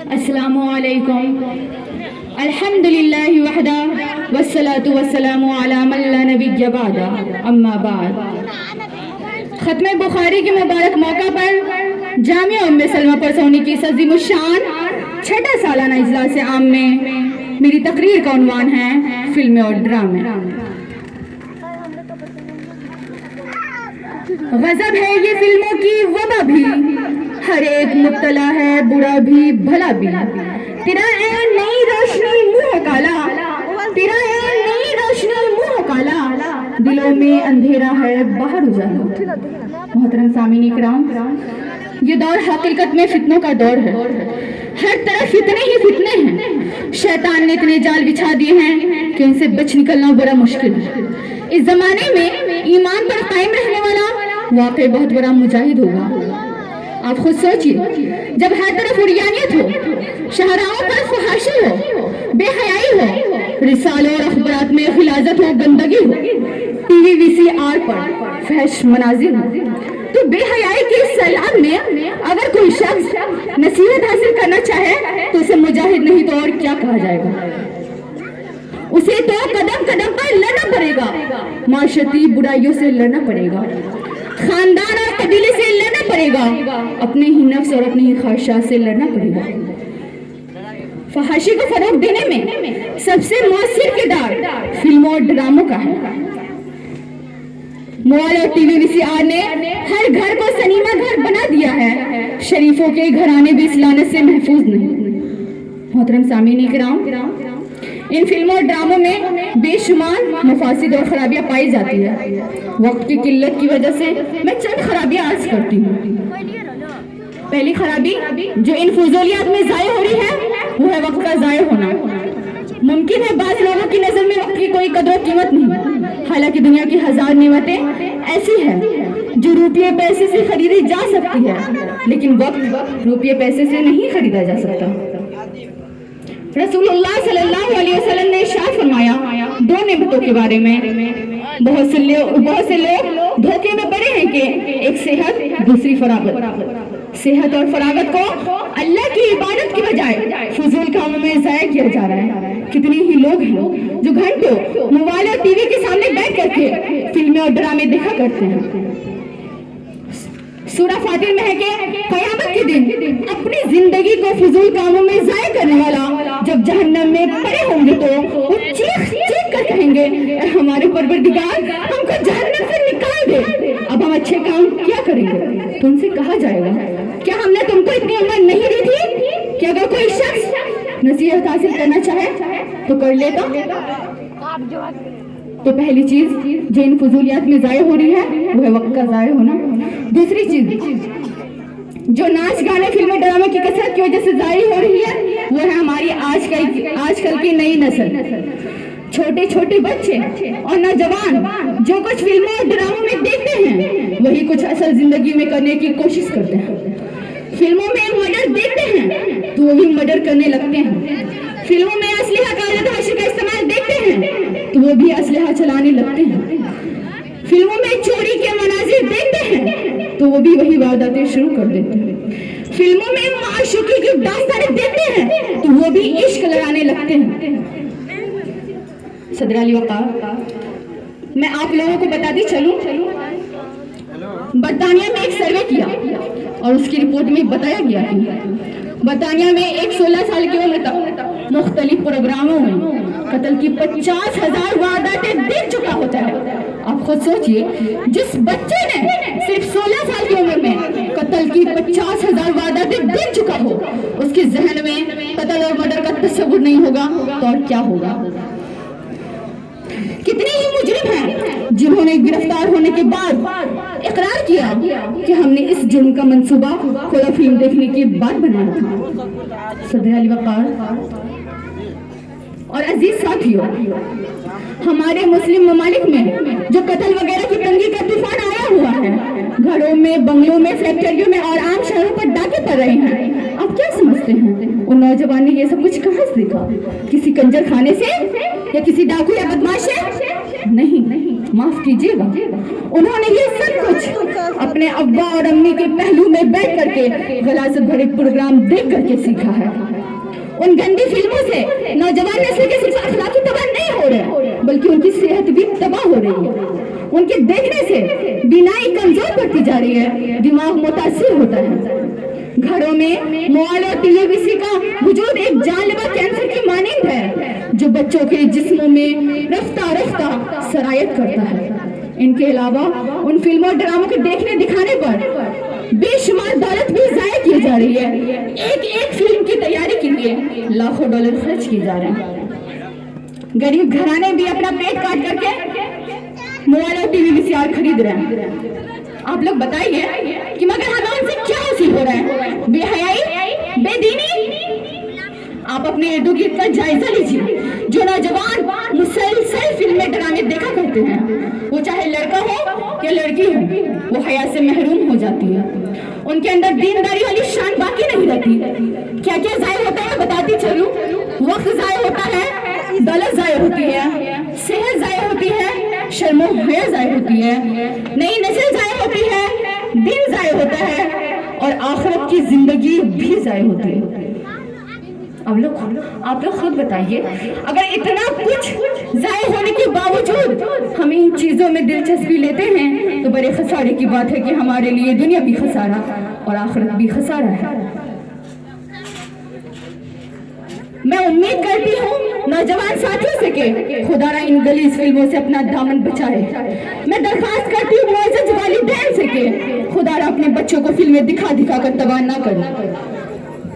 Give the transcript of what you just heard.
السلام علیکم الحمدللہ وحدہ والصلاة والسلام علی من لا نبی بعدہ اما بعد. ختم بخاری کے مبارک موقع پر جامعہ ام سلمہ پرسونی کی عظیم الشان چھٹا سالانہ اجلاس عام میں میری تقریر کا عنوان ہے فلمیں اور ڈرامے. غضب ہے یہ فلموں کی وبا بھی، ہر ایک مبتلا ہے برا بھی بھلا بھی. تیرا اے نئی روشنی منہ کالا، تیرا اے نئی روشنی منہ کالا، دلوں میں اندھیرا ہے باہر اجالا. محترم سامعین اکرام، یہ دور حقیقت میں فتنوں کا دور ہے. ہر طرف فتنے ہی فتنے ہیں. شیطان نے اتنے جال بچھا دیے ہیں کہ ان سے بچ نکلنا بڑا مشکل ہے. اس زمانے میں ایمان پر قائم رہنے والا واقعی بہت بڑا مجاہد ہوگا. آپ خود سوچئے، جب ہر طرف عریانیت ہو، شہراؤں پر فحاشی ہو، بے حیائی ہو، رسالوں اور اخبارات میں غلاظت ہو، گندگی ہو، ٹی وی وی سی آر پر فحش مناظر ہو، تو بے حیائی کے اس سیلاب میں اگر کوئی شخص نصیحت حاصل کرنا چاہے تو اسے مجاہد نہیں تو اور کیا کہا جائے گا. اسے تو قدم قدم پر لڑنا پڑے گا، معاشرتی برائیوں سے لڑنا پڑے گا، خاندان اور قبیلے سے لڑنا پڑے گا، اپنے ہی نفس اور اپنی ہی خواہشات سے لڑنا پڑے گا. فحاشی کو فروغ دینے میں سب سے مؤثر کردار فلموں اور ڈراموں کا ہے. موبائل اور ٹی وی وی سی آر نے ہر گھر کو سنیما گھر بنا دیا ہے. شریفوں کے گھرانے بھی اس لعنت سے محفوظ نہیں. محترم سامعین کرام، ان فلموں اور ڈراموں میں بے شمار مفاسد اور خرابیاں پائی جاتی ہے. وقت کی قلت کی وجہ سے میں چند خرابیاں عرض کرتی ہوں. پہلی خرابی جو ان فضولیات میں ضائع ہو رہی ہے وہ ہے وقت کا ضائع ہونا. ممکن ہے بعض لوگوں کی نظر میں وقت کی کوئی قدر و قیمت نہیں، حالانکہ دنیا کی ہزار نعمتیں ایسی ہیں جو روپیے پیسے سے خریدی جا سکتی ہے، لیکن وقت روپیے پیسے سے نہیں خریدا جا سکتا. رسول اللہ صلی اللہ علیہ وسلم نے ارشاد فرمایا دو نعمتوں کے بارے میں، بہت سے لوگ دھوکے میں پڑے ہیں کہ ایک صحت، دوسری فراغت. صحت اور فراغت کو اللہ کی عبادت کی بجائے فضول کاموں میں ضائع کیا جا رہا ہے. کتنی ہی لوگ ہیں جو گھنٹوں موبائل اور ٹی وی کے سامنے بیٹھ کر کے فلمیں اور ڈرامے دیکھا کرتے ہیں. سورہ فاتر میں ہے کہ قیامت کے دن اپنی زندگی کو فضول کاموں میں ضائع کرنے والا جب جہنم میں پڑے ہوں گے تو وہ چیخ چیخ کر کہیں گے اے ہمارے پروردگار، ہم کو جہنم سے نکال دے، اب ہم اچھے کام کیا کریں گے. تو ان سے کہا جائے گا کیا ہم نے تم کو اتنی عمر نہیں دی تھی کہ اگر کوئی شخص نصیحت حاصل کرنا چاہے تو کر لیتا. تو پہلی چیز جو ان فضولیات میں ضائع ہو رہی ہے وہ ہے وقت کا ضائع ہونا. دوسری چیز جو ناچ گانے فلمیں ڈرامے کی کثرت کی وجہ سے ضائع ہو رہی ہے وہ ہے ہماری آج کل کی نئی نسل. چھوٹے چھوٹے بچے اور نوجوان جو کچھ فلموں اور ڈراموں میں دیکھتے ہیں وہی کچھ اصل زندگی میں کرنے کی کوشش کرتے ہیں. فلموں میں مرڈر دیکھتے ہیں تو وہ بھی مرڈر کرنے لگتے ہیں. فلموں میں اسلحہ کا تحاشی کا استعمال دیکھتے ہیں تو وہ بھی اسلحہ چلانے لگتے ہیں. فلموں میں چوری کے مناظر دیکھتے ہیں تو وہ بھی وہی وارداتیں شروع کر دیتے ہیں. فلموں میں معشوقی کی داستانیں دیکھتے ہیں تو وہ بھی عشق لڑانے لگتے ہیں. صدر علی وقار، میں آپ لوگوں کو بتاتی چلوں، برطانیہ میں ایک سروے کیا اور اس کی رپورٹ میں بتایا گیا کہ برطانیہ میں ایک 16 سال کی عمر تک مختلف پروگراموں میں قتل کی 50,000 وارداتیں دیکھ چکا ہوتا ہے. آپ خود سوچئے، جس بچے نے صرف 16 سال کی عمر میں قتل کی 50,000 وارداتیں دیکھ چکا ہو، اس کے ذہن میں قتل اور مرڈر کا تصور نہیں ہوگا تو اور کیا ہوگا. کتنے ہی مجرم ہیں جنہوں نے گرفتار ہونے کے بعد اقرار کیا کہ ہم نے اس جرم کا منصوبہ کھلا فلم دیکھنے کے بعد بنایا تھا. صدر علی وقار اور عزیز ساتھیوں، ہمارے مسلم ممالک میں جو قتل وغیرہ کی تنگی کا طوفان آیا ہوا ہے، گھروں میں، بنگلوں میں، فیکٹریوں میں اور عام شہروں پر ڈاکے پڑ رہے ہیں. آپ کیا سمجھتے ہیں ان نوجوان نے یہ سب کچھ کہاں سے دیکھا؟ کسی کنجر خانے سے یا کسی ڈاکو یا بدماش سے؟ نہیں، معاف کیجیے گا، انہوں نے یہ سب کچھ اپنے ابا اور امی کے پہلو میں بیٹھ کر کے غلاظت بھرے پروگرام دیکھ کر کے سیکھا ہے۔ ان گندی فلموں سے نوجوان نسل کے صرف اخلاقی تباہ نہیں ہو رہے بلکہ ان کی صحت بھی تباہ ہو رہی ہے۔ ان کے دیکھنے سے بینائی کمزور پڑتی جا رہی ہے، دماغ متاثر ہوتا ہے۔ گھروں میں موبائل اور ٹی وی کا وجود ایک جان لیوا کینسر کی مانند ہے جو بچوں کے جسموں میں رفتہ رفتہ سرایت کرتا ہے۔ ان کے علاوہ ان فلموں اور ڈراموں کے دیکھنے دکھانے پر بے شمار دولت بھی ضائع کی جا رہی ہے۔ ایک فلم کی تیاری کے لیے لاکھوں ڈالر خرچ کیے جا رہے ہیں۔ غریب گھرانے بھی اپنا پیٹ کاٹ کر کے موبائل اور ٹی وی VCR خرید رہے ہیں۔ آپ لوگ بتائیے کہ مگر ہمیں ان سے کیا حاصل ہو رہا ہے؟ بے حیائی، بے دینی۔ آپ اپنے ارد گرد کا جائزہ لیجیے۔ جو نوجوان مسلسل فلمیں ڈرامے دیکھا کرتے ہیں، وہ چاہے لڑکا ہو یا لڑکی ہو، وہ حیا سے محروم ہو جاتی ہے۔ ان کے اندر دینداری والی شان باقی نہیں رہتی۔ کیا کیا ضائع ہوتا ہے بتاتی چلوں۔ وقت ضائع ہوتا ہے، دولت ضائع ہوتی ہے، صحت ضائع ہوتی ہے، شرم و حیا ضائع ہوتی ہے، نئی نسل ضائع ہوتی ہے، دین ضائع ہوتا ہے اور آخرت کی زندگی بھی ضائع ہوتی ہے۔ آپ لوگ خود بتائیے، اگر اتنا کچھ ضائع ہونے کے باوجود ہم ان چیزوں میں دلچسپی لیتے ہیں تو بڑے خسارے کی بات ہے کہ ہمارے لیے دنیا بھی خسارہ اور آخرت بھی خسارہ ہے۔ میں امید کرتی ہوں نوجوان ساتھیوں سے کہ خدا را ان غلیظ فلموں سے اپنا دامن بچائے۔ میں درخواست کرتی ہوں معزز والدین سے کہ خدا را اپنے بچوں کو فلمیں دکھا دکھا کر تباہ نہ کرے۔